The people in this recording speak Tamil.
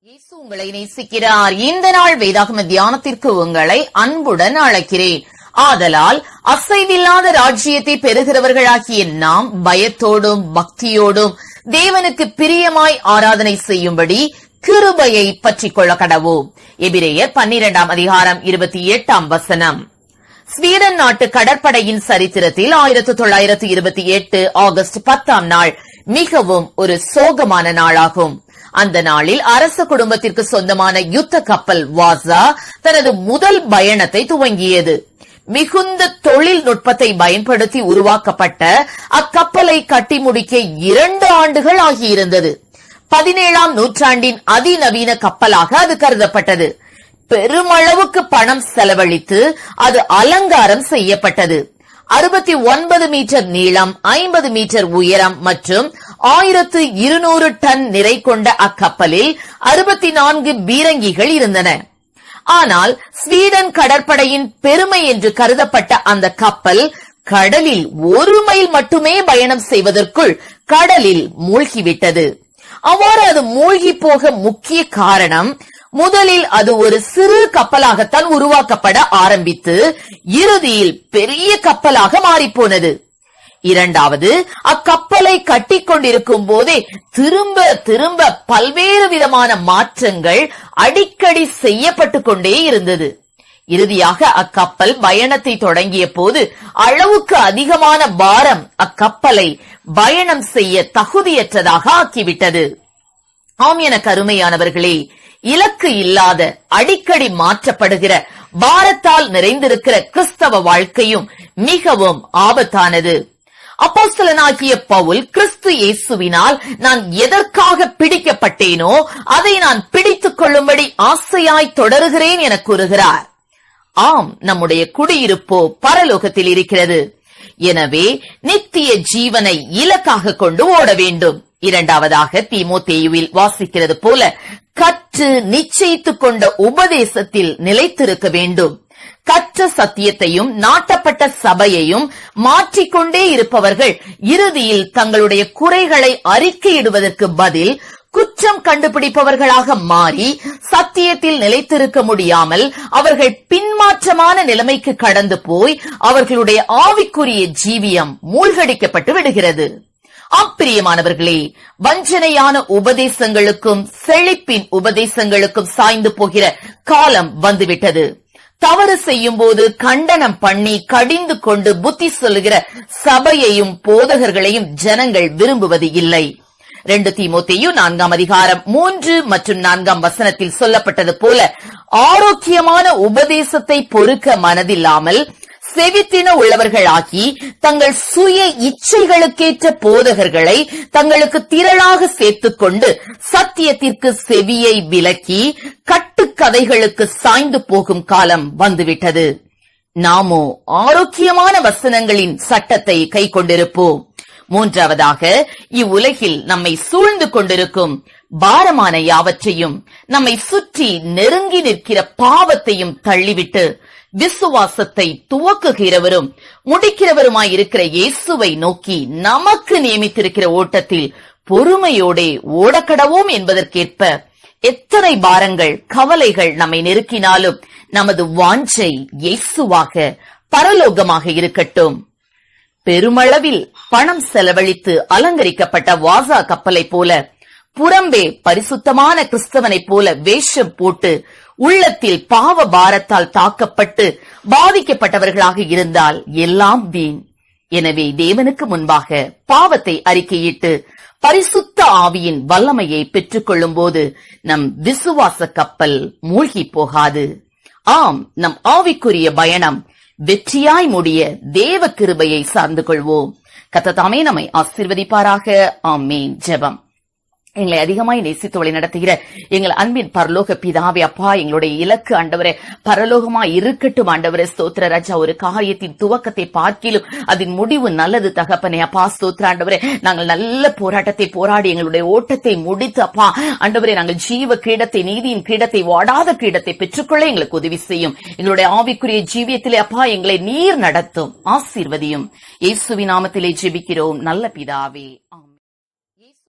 இயேசு உங்களை நேசிக்கிறார். இந்த நாள் வேதாகம தியானத்திற்கு உங்களை அன்புடன் அழைக்கிறேன். ஆதலால் அசைவில்லாத ராஜ்யத்தை பெறுகிறவர்களாகிய நாம் பயத்தோடும் பக்தியோடும் தேவனுக்கு பிரியமாய் ஆராதனை செய்யும்படி கிருபையை பற்றிக் கொள்ள கடவோம். எபிரேயர் 12 அதிகாரம் 28 ஸ்வீடன் நாட்டு கடற்படையின் சரித்திரத்தில் 1928 ஆகஸ்ட் 10 நாள் மிகவும் ஒரு சோகமான நாளாகும். அந்த நாளில் அரச குடும்பத்திற்கு சொந்தமான யுத்த கப்பல் வாசா தனது முதல் பயணத்தை துவங்கியது. மிகுந்த தொழில்நுட்பத்தை பயன்படுத்தி உருவாக்கப்பட்ட அக்கப்பலை கட்டி முடிக்க 2 ஆண்டுகள் ஆகியிருந்தது. 17ஆம் நூற்றாண்டின் அதிநவீன கப்பலாக அது கருதப்பட்டது. பெருமளவுக்கு பணம் செலவழித்து அது அலங்காரம் செய்யப்பட்டது. 69 மீட்டர் நீளம், 50 மீட்டர் உயரம் மற்றும் 1200 டன் நிறை கொண்ட அக்கப்பலில் 64 பீரங்கிகள் இருந்தன. ஆனால் ஸ்வீடன் கடற்படையின் பெருமை என்று கருதப்பட்ட அந்த கப்பல் கடலில் 1 மைல் மட்டுமே பயணம் செய்வதற்குள் கடலில் மூழ்கிவிட்டது. அவ்வாறு அது மூழ்கி போக முக்கிய காரணம், முதலில் அது ஒரு சிறு கப்பலாகத்தான் உருவாக்கப்பட ஆரம்பித்து இறுதியில் பெரிய கப்பலாக மாறிப்போனது. இரண்டாவது, அக்கப்பலை கட்டிக் கொண்டிருக்கும் போதே திரும்ப திரும்ப பல்வேறு விதமான மாற்றங்கள் அடிக்கடி செய்யப்பட்டு கொண்டே இருந்தது. இறுதியாக அக்கப்பல் பயணத்தை தொடங்கிய போது அளவுக்கு அதிகமான பாரம் அக்கப்பலை பயணம் செய்ய தகுதியற்றதாக ஆக்கிவிட்டது. ஆம், என கருமையானவர்களே, இலக்கு இல்லாத, அடிக்கடி மாற்றப்படுகிற, பாரத்தால் நிறைந்திருக்கிற கிறிஸ்தவ வாழ்க்கையும் மிகவும் ஆபத்தானது. அப்போஸ்தலனாகிய பவுல் கிறிஸ்து இயேசுவினால் நான் எதற்காக பிடிக்கப்பட்டேனோ அதை நான் பிடித்துக் கொள்ளும்படி ஆசையாய் தொடருகிறேன் என கூறுகிறார். ஆம், நம்முடைய குடியிருப்போ பரலோகத்தில் இருக்கிறது. எனவே நித்திய ஜீவனை இலக்காக கொண்டு ஓட வேண்டும். இரண்டாவதாக, தீமோத்தேயுவில் வாசிக்கிறது போல கற்று நிச்சயித்துக் கொண்ட உபதேசத்தில் நிலைத்திருக்க வேண்டும். கற்ற சத்தியத்தையும் நாட்டப்பட்ட சபையையும் மாற்றிக்கொண்டே இருப்பவர்கள் இறுதியில் தங்களுடைய குறைகளை அறிக்கையிடுவதற்கு பதில் குற்றம் கண்டுபிடிப்பவர்களாக மாறி சத்தியத்தில் நிலைத்திருக்க முடியாமல் அவர்கள் பின்மாற்றமான நிலைமைக்கு கடந்து போய் அவர்களுடைய ஆவிக்குரிய ஜீவியம் மூழ்கடிக்கப்பட்டு விடுகிறது. அப்பிரியமானவர்களே, வஞ்சனையான உபதேசங்களுக்கும் செழிப்பின் உபதேசங்களுக்கும் சாய்ந்து போகிற காலம் வந்துவிட்டது. தவறு செய்யும் போது கண்டனம் பண்ணி கடிந்து கொண்டு புத்தி சொல்லுகிற சபையையும் போதகர்களையும் ஜனங்கள் விரும்புவது இல்லை. 2 தீமோத்தேயு 4 அதிகாரம் 3 மற்றும் 4 சொல்லப்பட்டது போல ஆரோக்கியமான உபதேசத்தை பொறுக்க மனதில்லாமல் செவித்தின உள்ளவர்களாகி தங்கள் சுய இச்சைகளுக்கேற்ற போதகர்களை தங்களுக்கு திரளாக சேர்த்துக் கொண்டு சத்தியத்திற்கு செவியை விலக்கி கட்டுக்கதைகளுக்கு சாய்ந்து போகும் காலம் வந்துவிட்டது. நாமோ ஆரோக்கியமான வசனங்களின் சட்டத்தை கை கொண்டிருப்போம். மூன்றாவதாக, இவ்வுலகில் நம்மை சூழ்ந்து கொண்டிருக்கும் பாரமான யாவற்றையும் நம்மை சுற்றி நெருங்கி நிற்கிற பாவத்தையும் தள்ளிவிட்டு விசுவாசத்தை துவக்குகிறவரும் முடிக்கிறவருமாயிருக்கிற இயேசுவை நோக்கி நமக்கு நியமித்திருக்கிற ஓட்டத்தில் பொறுமையோடே ஓடக்கடவோம் என்பதற்கேற்ப எத்தனை பாரங்கள் கவலைகள் நம்மை நெருக்கினாலும் நமது வாஞ்சை இயேசுவாக பரலோகமாக இருக்கட்டும். பெருமளவில் பணம் செலவழித்து அலங்கரிக்கப்பட்ட வாசா கப்பலை போல புறம்பே பரிசுத்தமான கிறிஸ்தவனைப் போல வேஷம் போட்டு உள்ளத்தில் பாவ பாரத்தால் தாக்கப்பட்டு பாதிக்கப்பட்டவர்களாக இருந்தால் எல்லாம் வீண். எனவே தேவனுக்கு முன்பாக பாவத்தை அறிக்கையிட்டு பரிசுத்த ஆவியின் வல்லமையை பெற்றுக் கொள்ளும் போது நம் விசுவாச கப்பல் மூழ்கி போகாது. ஆம், நம் ஆவிக்குரிய பயணம் வெற்றியாய் முடிய தேவ கிருபையை சார்ந்து கொள்வோம். கர்த்தர் தாமே நம்மை ஆசீர்வதிப்பாராக. ஆமென். ஜெபம். எங்களை அதிகமாய் நேசித்து வழி நடத்துகிற எங்கள் அன்பின் பரலோக பிதாவே, அப்பா, எங்களுடைய இலக்கு ஆண்டவரே பரலோகமாய் இருக்கட்டும். ஆண்டவரே ஸ்தோத்திர ராஜா, ஒரு காரியத்தின் துவக்கத்தை பார்க்கிலும் அதன் முடிவு நல்லது தகப்பனே. அப்பா ஸ்தோத்திர ஆண்டவரே, நாங்கள் நல்ல போராட்டத்தை போராடி எங்களுடைய ஓட்டத்தை முடித்து அப்பா ஆண்டவரே நாங்கள் ஜீவ கிரீடத்தை, நீதியின் கிரீடத்தை, வாடாத கிரீடத்தை பெற்றுக்கொள்ள எங்களுக்கு உதவி செய்யும். எங்களுடைய ஆவிக்குரிய ஜீவியத்திலே அப்பா எங்களை நீர் நடத்தும், ஆசீர்வதியும். இயேசுவின் நாமத்திலே ஜெபிக்கிறோம் நல்ல பிதாவே.